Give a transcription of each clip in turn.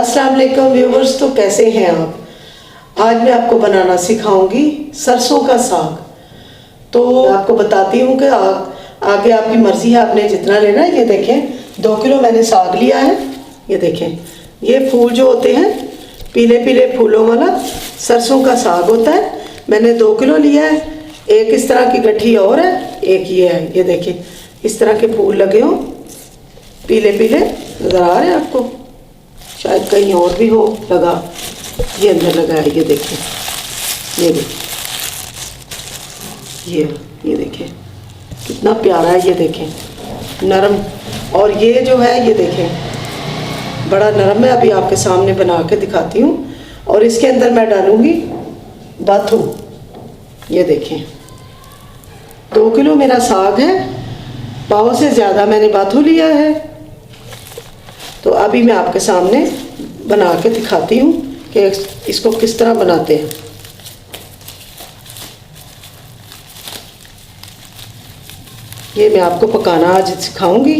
अस्सलाम वालेकुम व्यूवर्स। तो कैसे हैं आप? आज मैं आपको बनाना सिखाऊंगी सरसों का साग। तो आपको बताती हूँ कि आगे आपकी मर्ज़ी है, आपने जितना लेना है। ये देखें 2 किलो मैंने साग लिया है। ये देखें, ये फूल जो होते हैं पीले पीले फूलों वाला सरसों का साग होता है। मैंने 2 किलो लिया है। एक इस तरह की गठरी और है, एक ये है। ये देखें इस तरह के फूल लगे हों, पीले पीले नज़र आ रहे हैं आपको, शायद कहीं और भी हो लगा। ये अंदर लगा है, ये देखें, ये देखें, ये देखें कितना प्यारा है। ये देखें नरम, और ये जो है ये देखें बड़ा नरम है। अभी आपके सामने बना के दिखाती हूँ। और इसके अंदर मैं डालूँगी बाथू। ये देखें 2 किलो मेरा साग है, पाव से ज़्यादा मैंने बाथू लिया है। तो अभी मैं आपके सामने बना के दिखाती हूँ कि इसको किस तरह बनाते हैं। ये मैं आपको पकाना आज सिखाऊंगी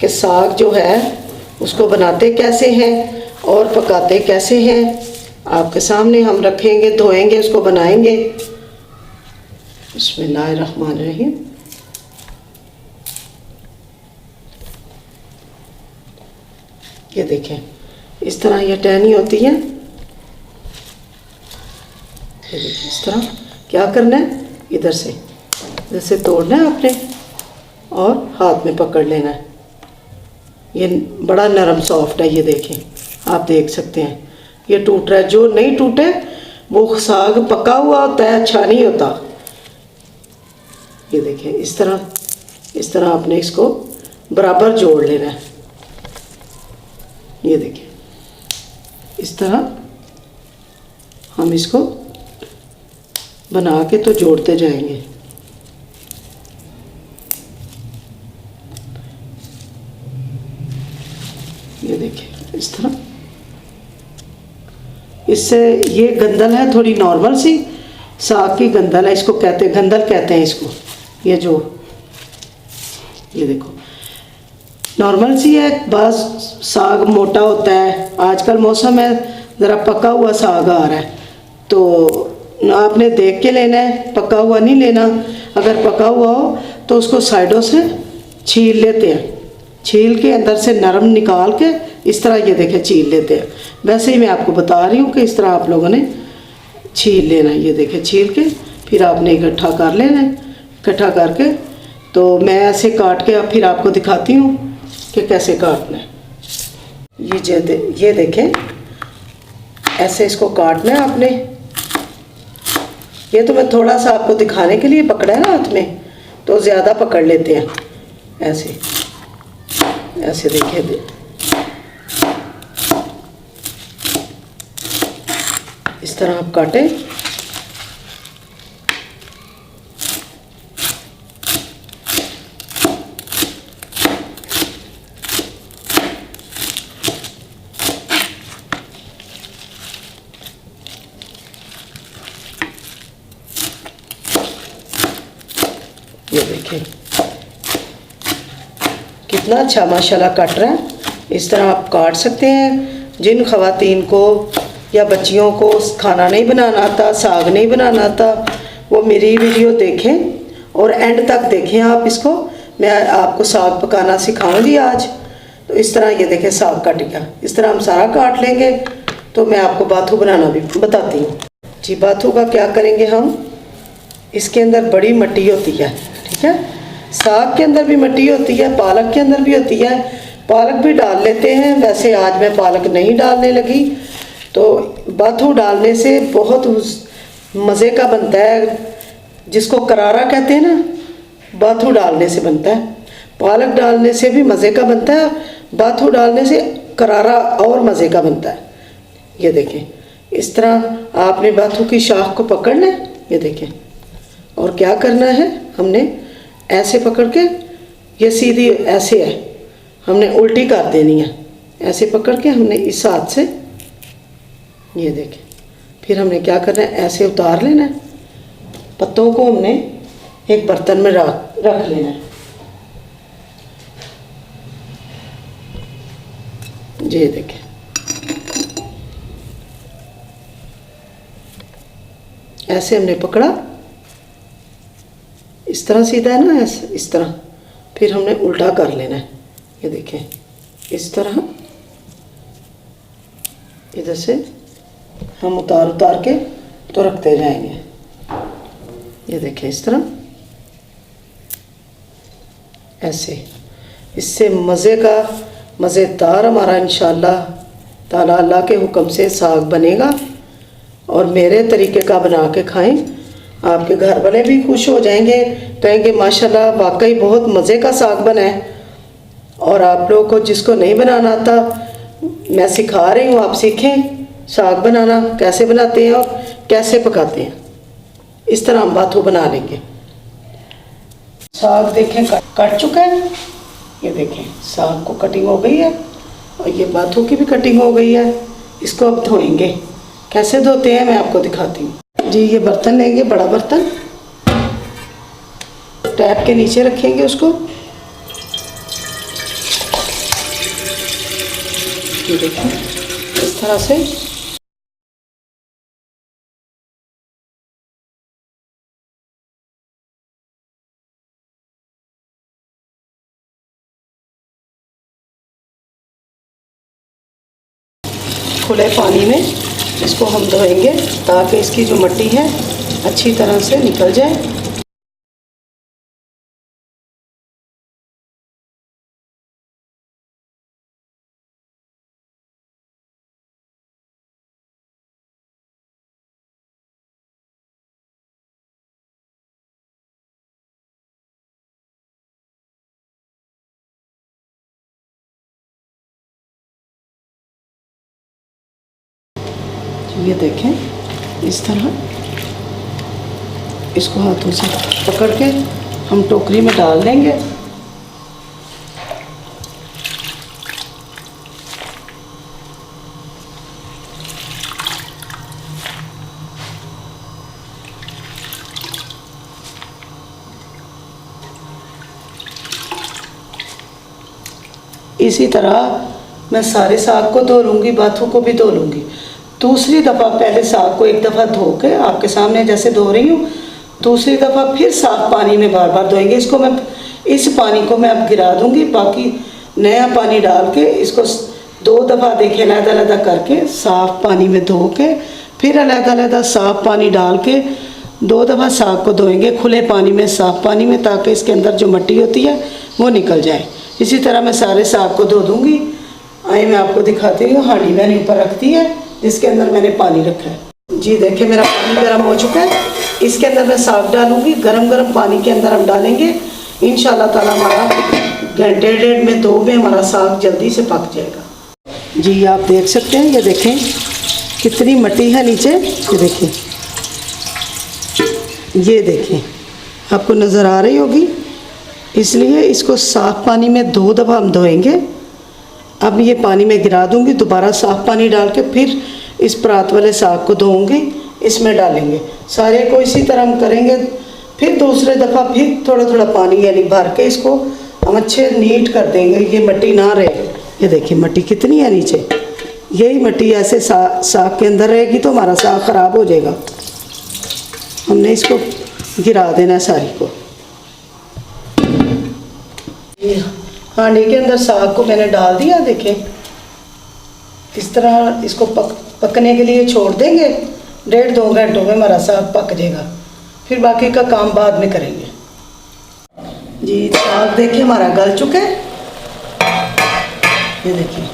कि साग जो है उसको बनाते कैसे हैं और पकाते कैसे हैं। आपके सामने हम रखेंगे, धोएंगे, उसको बनाएंगे। बिस्मिल्लाहिर्रहमानिर्रहीम। ये देखें इस तरह ये टहनी होती है। ये देखिए इस तरह क्या करना है, इधर से तोड़ना है आपने और हाथ में पकड़ लेना है। ये बड़ा नरम सॉफ्ट है। ये देखें, आप देख सकते हैं ये टूट रहा है। जो नहीं टूटे वो साग पका हुआ होता है, अच्छा नहीं होता। ये देखें इस तरह आपने इसको बराबर जोड़ लेना है। ये देखिए इस तरह हम इसको बना के तो जोड़ते जाएंगे। ये देखिए इस तरह। इससे ये गंदल है थोड़ी नॉर्मल सी, साग की गंदल है, इसको गंदल कहते हैं इसको। ये देखो नॉर्मल सी है। बस साग मोटा होता है, आजकल मौसम है ज़रा पका हुआ साग आ रहा है, तो आपने देख के लेना है, पका हुआ नहीं लेना। अगर पका हुआ हो तो उसको साइडों से छील लेते हैं, छील के अंदर से नरम निकाल के इस तरह ये देखें छील लेते हैं। वैसे ही मैं आपको बता रही हूँ कि इस तरह आप लोगों ने छील लेना है। ये देखें छील के फिर आपने इकट्ठा कर लेना है। इकट्ठा करके तो मैं ऐसे काट के अब फिर आपको दिखाती हूँ कि कैसे काटना है। ये देखें ऐसे इसको काटना है आपने। ये तो मैं थोड़ा सा आपको दिखाने के लिए पकड़ा है ना हाथ में, तो ज़्यादा पकड़ लेते हैं। ऐसे देखिए इस तरह आप काटें। ये देखिए कितना अच्छा माशाल्लाह कट रहा है। इस तरह आप काट सकते हैं। जिन ख़वातीन को या बच्चियों को खाना नहीं बनाना आता, साग नहीं बनाना आता, वो मेरी वीडियो देखें और एंड तक देखें आप इसको। मैं आपको साग पकाना सिखाऊंगी आज। तो इस तरह ये देखें साग कट गया। इस तरह हम सारा काट लेंगे। तो मैं आपको बाथू बनाना भी बताती हूँ जी। बाथू का क्या करेंगे हम, इसके अंदर बड़ी मट्टी होती है, ठीक है। साग के अंदर भी मट्टी होती है, पालक के अंदर भी होती है। पालक भी डाल लेते हैं, वैसे आज मैं पालक नहीं डालने लगी। तो बाथू डालने से बहुत मज़े का बनता है, जिसको करारा कहते हैं ना, बाथू डालने से बनता है। पालक डालने से भी मज़े का बनता है, बाथू डालने से करारा और मज़े का बनता है। ये देखें इस तरह आपने बाथू की शाख को पकड़ना है। ये देखें और क्या करना है, हमने ऐसे पकड़ के, ये सीधी ऐसे है, हमने उल्टी कर देनी है। ऐसे पकड़ के हमने इस हाथ से, ये देखें, फिर हमने क्या करना है, ऐसे उतार लेना है। पत्तों को हमने एक बर्तन में रख लेना है। ये देखें ऐसे हमने पकड़ा, इस तरह सीधा है ना, ऐसे इस तरह, फिर हमने उल्टा कर लेना है। ये देखें, इस तरह इधर से हम उतार उतार के तो रखते जाएंगे। ये देखें इस तरह, ऐसे। इससे मज़े का मज़ेदार हमारा इंशाअल्लाह ताला अल्लाह के हुक्म से साग बनेगा। और मेरे तरीके का बना के खाएं, आपके घर वाले भी खुश हो जाएंगे, कहेंगे माशाल्लाह वाकई बहुत मज़े का साग बना है। और आप लोगों को जिसको नहीं बनाना आता, मैं सिखा रही हूँ, आप सीखें साग बनाना, कैसे बनाते हैं और कैसे पकाते हैं। इस तरह हम बाथू बना लेंगे। साग देखें कट चुका है, ये देखें साग को कटिंग हो गई है और ये बाथू की भी कटिंग हो गई है। इसको अब धोएंगे, कैसे धोते हैं मैं आपको दिखाती हूँ। जी ये बर्तन लेंगे, बड़ा बर्तन, टैप के नीचे रखेंगे उसको। ये देखें इस तरह से खुले पानी में इसको हम धोएंगे ताकि इसकी जो मिट्टी है अच्छी तरह से निकल जाए। ये देखें इस तरह इसको हाथों से पकड़ के हम टोकरी में डाल देंगे। इसी तरह मैं सारे साग को धो लूँगी, बाथू को भी धो लूँगी। दूसरी दफ़ा पहले साग को एक दफ़ा धो के आपके सामने जैसे धो रही हूँ, दूसरी दफ़ा फिर साफ पानी में बार बार धोएंगे। इसको मैं इस पानी को मैं अब गिरा दूँगी, बाकी नया पानी डाल के इसको 2 दफ़ा देखें अलग-अलग करके साफ़ पानी में धो के फिर अलग-अलग साफ़ पानी डाल के 2 दफ़ा साग को धोएंगे खुले पानी में, साफ़ पानी में, ताकि इसके अंदर जो मिट्टी होती है वो निकल जाए। इसी तरह मैं सारे साग को धो दूँगी। आइए मैं आपको दिखाती हूँ। हांडी मैंने ऊपर रख दी है जिसके अंदर मैंने पानी रखा है। जी देखिए मेरा पानी गर्म हो चुका है, इसके अंदर मैं साग डालूँगी। गरम पानी के अंदर हम डालेंगे, इंशाल्लाह ताला हमारा घंटे 1.5 में 2 में हमारा साग जल्दी से पक जाएगा। जी आप देख सकते हैं, ये देखें कितनी मिट्टी है नीचे, ये देखें, ये देखें आपको नज़र आ रही होगी। इसलिए इसको साफ़ पानी में 2 दफ़ा हम धोएंगे। अब ये पानी में गिरा दूंगी, दोबारा साफ़ पानी डाल के फिर इस परात वाले साग को धोऊंगी, इसमें डालेंगे। सारे को इसी तरह हम करेंगे। फिर दूसरे दफ़ा फिर थोड़ा थोड़ा पानी यानी भर के इसको हम अच्छे नीट कर देंगे, ये मिट्टी ना रहे। ये देखिए मिट्टी कितनी है नीचे, यही मिट्टी ऐसे साग के अंदर रहेगी तो हमारा साग ख़राब हो जाएगा। हमने इसको गिरा देना है सारी को। हांडी के अंदर साग को मैंने डाल दिया। देखें इस तरह इसको पकने के लिए छोड़ देंगे। 1.5-2 घंटों में हमारा साग पक जाएगा, फिर बाकी का काम बाद में करेंगे। जी साग देखिए हमारा गल चुका है, ये देखिए,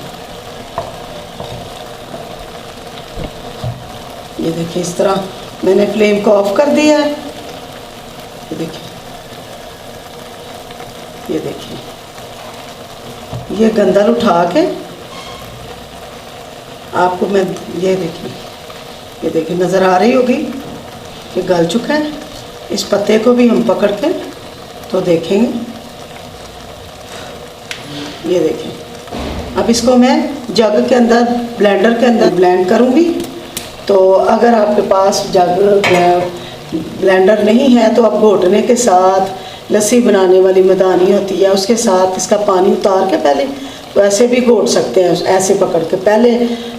ये देखिए इस तरह मैंने फ्लेम को ऑफ कर दिया है। ये देखिए, ये देखिए, ये गंदल उठा के आपको मैं ये देखिए नज़र आ रही होगी कि गल चुका है। इस पत्ते को भी हम पकड़ के तो देखेंगे। ये देखें, अब इसको मैं जग के अंदर ब्लेंडर के अंदर ब्लेंड करूँगी। तो अगर आपके पास जग ब्लेंडर नहीं है तो आप घोटने के साथ लस्सी बनाने वाली मदानी होती है, उसके साथ इसका पानी उतार के पहले वैसे भी घोट सकते हैं, ऐसे पकड़ के। पहले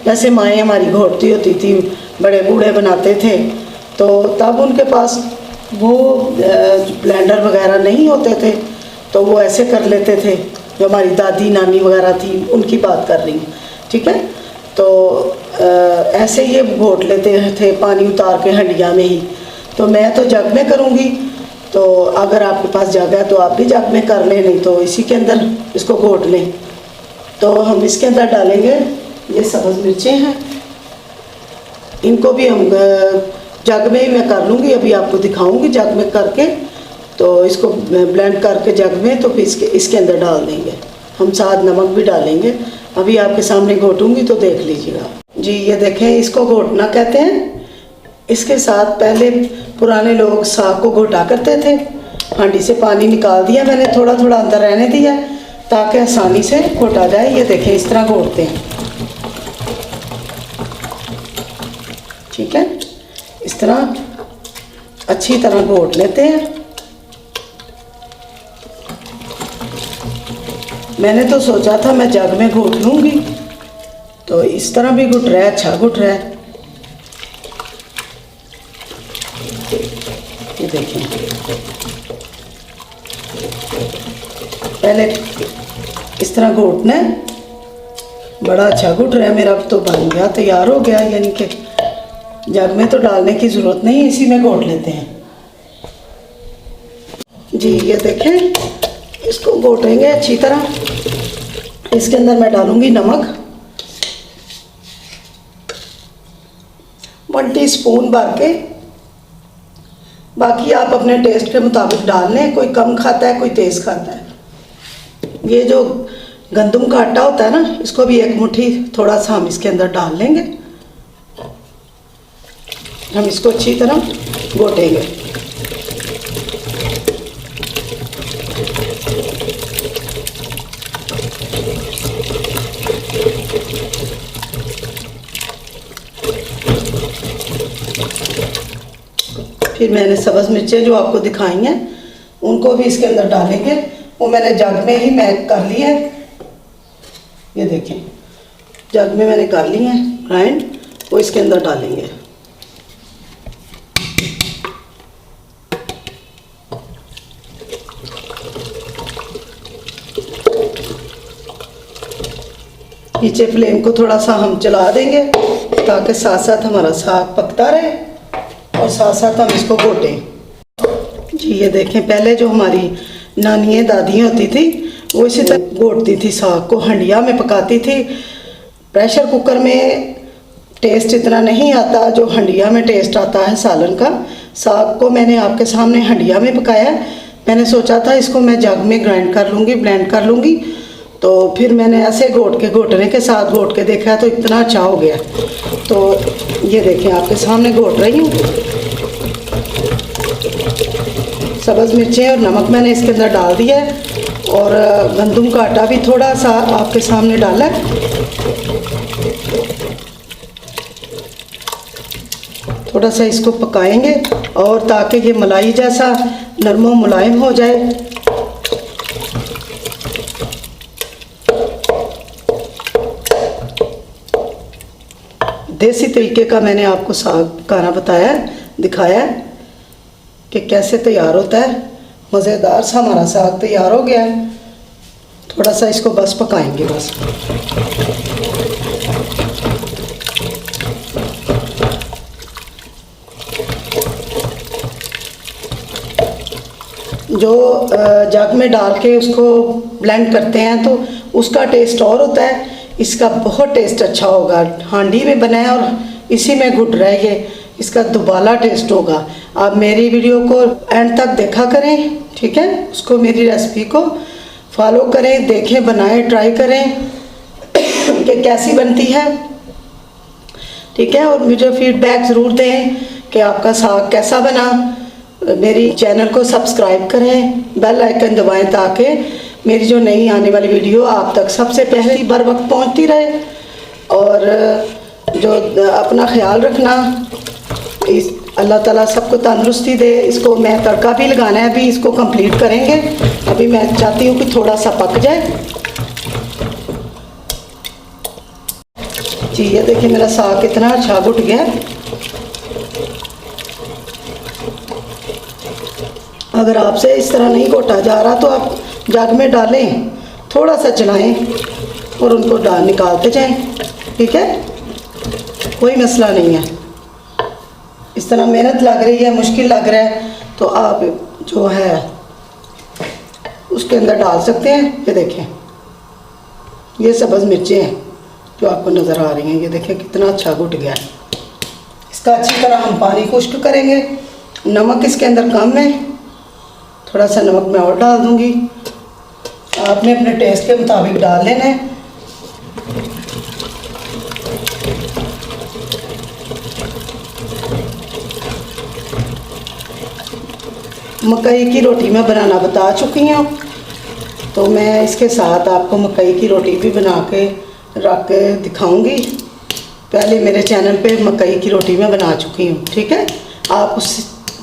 वैसे माएँ हमारी घोटती होती थी, बड़े बूढ़े बनाते थे, तो तब उनके पास वो ब्लेंडर वगैरह नहीं होते थे, तो वो ऐसे कर लेते थे। जो हमारी दादी नानी वगैरह थी उनकी बात कर रही हूँ, ठीक है। तो ऐसे ये घोट लेते थे पानी उतार के हंडिया में ही। तो मैं तो जग में करूँगी, तो अगर आपके पास जग है तो आप भी जग में कर लें, नहीं तो इसी के अंदर इसको घोट लें। तो हम इसके अंदर डालेंगे ये सब्ज़ मिर्चें हैं, इनको भी हम जग में ही मैं कर लूँगी, अभी आपको दिखाऊंगी जग में करके। तो इसको ब्लेंड करके जग में, तो फिर इसके अंदर डाल देंगे। हम साथ नमक भी डालेंगे, अभी आपके सामने घोटूंगी तो देख लीजिएगा। जी ये देखें, इसको घोटना कहते हैं। इसके साथ पहले पुराने लोग साग को घोटा करते थे। हांडी से पानी निकाल दिया मैंने, थोड़ा थोड़ा अंदर रहने दिया ताकि आसानी से घोटा जाए। ये देखें इस तरह घोटते हैं, ठीक है। इस तरह अच्छी तरह घोट लेते हैं। मैंने तो सोचा था मैं जग में घोट लूँगी, तो इस तरह भी घुट रहा है, अच्छा घुट रहा है। ये देखिए, पहले इस तरह घोटना है। बड़ा अच्छा घुट रहा है मेरा, तो बन गया, तैयार हो गया। यानी कि जग में तो डालने की ज़रूरत नहीं, इसी में घोट लेते हैं। जी ये देखें, इसको घोटेंगे अच्छी तरह। इसके अंदर मैं डालूंगी नमक 1 टीस्पून भर के, बाकी आप अपने टेस्ट के मुताबिक डाल लें। कोई कम खाता है, कोई तेज़ खाता है। ये जो गंदम का आटा होता है ना, इसको भी 1 मुट्ठी थोड़ा सा हम इसके अंदर डाल लेंगे। हम इसको अच्छी तरह घोटेंगे। फिर मैंने सब्ज़ मिर्चें जो आपको दिखाई हैं उनको भी इसके अंदर डालेंगे। वो मैंने जग में ही मैक कर ली है। ये देखें, जग में मैंने कर ली है ग्राइंड, वो इसके अंदर डालेंगे। नीचे फ्लेम को थोड़ा सा हम चला देंगे ताकि साथ साथ हमारा साग पकता रहे और साथ साथ हम इसको घोटें। जी ये देखें, पहले जो हमारी नानियाँ दादियाँ होती थी वो इसी तरह घोटती थी, साग को हंडिया में पकाती थी। प्रेशर कुकर में टेस्ट इतना नहीं आता जो हंडिया में टेस्ट आता है सालन का। साग को मैंने आपके सामने हंडिया में पकाया। मैंने सोचा था इसको मैं जग में ग्राइंड कर लूँगी, ब्लेंड कर लूँगी। तो फिर मैंने ऐसे घोटने के साथ घोट के देखा तो इतना अच्छा हो गया। तो ये देखें, आपके सामने घोट रही हूँ। सब्ज़ मिर्चें और नमक मैंने इसके अंदर डाल दिया है, और गंदम का आटा भी थोड़ा सा आपके सामने डाला है। थोड़ा सा इसको पकाएंगे और ताकि ये मलाई जैसा नरम मुलायम हो जाए। देसी तरीके का मैंने आपको साग पकाना बताया, दिखाया कि कैसे तैयार होता है। मज़ेदार सा हमारा साग तैयार हो गया है। थोड़ा सा इसको बस पकाएंगे बस। जो जग में डाल के उसको ब्लेंड करते हैं तो उसका टेस्ट और होता है, इसका बहुत टेस्ट अच्छा होगा। हांडी में बनाया और इसी में घुट रहा है, ये इसका दुबाला टेस्ट होगा। आप मेरी वीडियो को एंड तक देखा करें, ठीक है। उसको मेरी रेसिपी को फॉलो करें, देखें, बनाएं, ट्राई करें कि कैसी बनती है, ठीक है। और मुझे फीडबैक ज़रूर दें कि आपका साग कैसा बना। मेरी चैनल को सब्सक्राइब करें, बेल आइकन दबाएं ताकि मेरी जो नई आने वाली वीडियो आप तक सबसे पहले बर वक्त पहुंचती रहे। और जो अपना ख्याल रखना, इस अल्लाह ताला सबको तंदुरुस्ती दे। इसको मैं तड़का भी लगाना है, अभी इसको कंप्लीट करेंगे। अभी मैं चाहती हूँ कि थोड़ा सा पक जाए। जी ये देखिए, मेरा साग कितना अच्छा घुट गया। अगर आपसे इस तरह नहीं घोटा जा रहा तो आप जग में डालें, थोड़ा सा चलाएं और उनको निकालते जाएं। ठीक है, कोई मसला नहीं है। इस तरह मेहनत लग रही है, मुश्किल लग रहा है, तो आप जो है उसके अंदर डाल सकते हैं। ये देखें, ये सब्ज़ मिर्चें हैं जो आपको नज़र आ रही हैं। ये देखें कितना अच्छा घुट गया है। इसका अच्छी तरह हम पानी खुश्क करेंगे। नमक इसके अंदर कम है, थोड़ा सा नमक मैं और डाल दूंगी। आपने अपने टेस्ट के मुताबिक डाल लेना है। मकई की रोटी मैं बनाना बता चुकी हूँ, तो मैं इसके साथ आपको मकई की रोटी भी बना के रख के दिखाऊंगी। पहले मेरे चैनल पे मकई की रोटी मैं बना चुकी हूँ। ठीक है, आप उस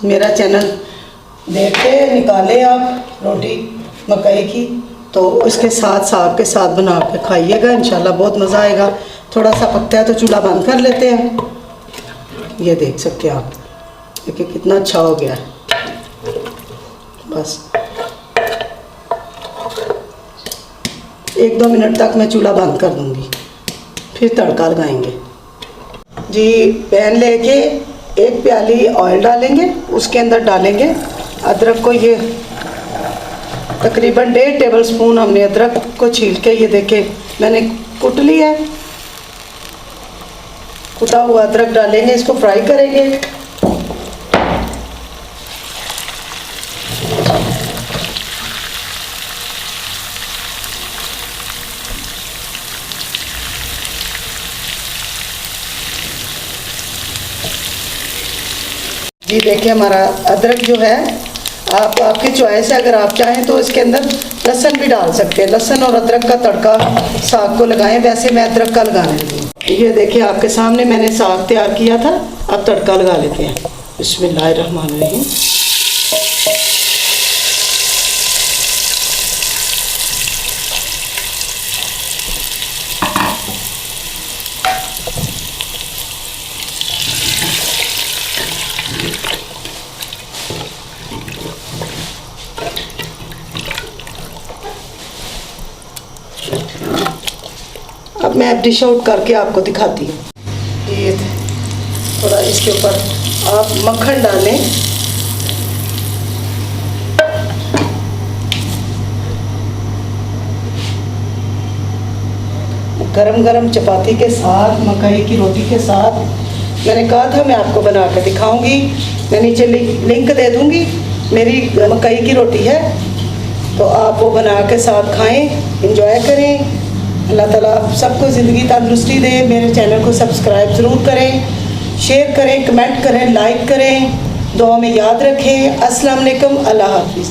मेरा चैनल देख के निकालें आप रोटी मकई की, तो इसके साथ साग के साथ बना के खाइएगा, इंशाल्लाह बहुत मज़ा आएगा। थोड़ा सा पकता है तो चूल्हा बंद कर लेते हैं। ये देख सकते हैं आप, देखिए कितना अच्छा हो गया है। बस 1-2 मिनट तक मैं चूल्हा बंद कर दूंगी, फिर तड़का लगाएंगे। जी, पैन लेके 1 प्याली ऑयल डालेंगे, उसके अंदर डालेंगे अदरक को। ये तकरीबन 1.5 टेबल स्पून हमने अदरक को छील के, ये देखे मैंने कुट लिया है। कुटा हुआ अदरक डालेंगे, इसको फ्राई करेंगे। जी देखिए, हमारा अदरक जो है, आपकी चॉइस है। अगर आप चाहें तो इसके अंदर लहसुन भी डाल सकते हैं। लहसुन और अदरक का तड़का साग को लगाएं, वैसे मैं अदरक का लगा लेती हूँ। ये देखिए आपके सामने मैंने साग तैयार किया था, अब तड़का लगा लेते हैं। बिस्मिल्लाहिर्रहमानिर्रहीम। अब मैं डिश आउट करके आपको दिखाती हूँ। ये थोड़ा इसके ऊपर आप मक्खन डालें। गरम गरम चपाती के साथ, मकई की रोटी के साथ, मैंने कहा था मैं आपको बना कर दिखाऊंगी। मैं नीचे लिंक दे दूंगी, मेरी मकई की रोटी है, तो आप वो बना के साथ खाएं, इंजॉय करें। अल्लाह ताला सबको ज़िंदगी तंदुरुस्ती दे। मेरे चैनल को सब्सक्राइब ज़रूर करें, शेयर करें, कमेंट करें, लाइक करें, दुआ में याद रखें। अस्सलाम वालेकुम, अल्लाह हाफ़िज़।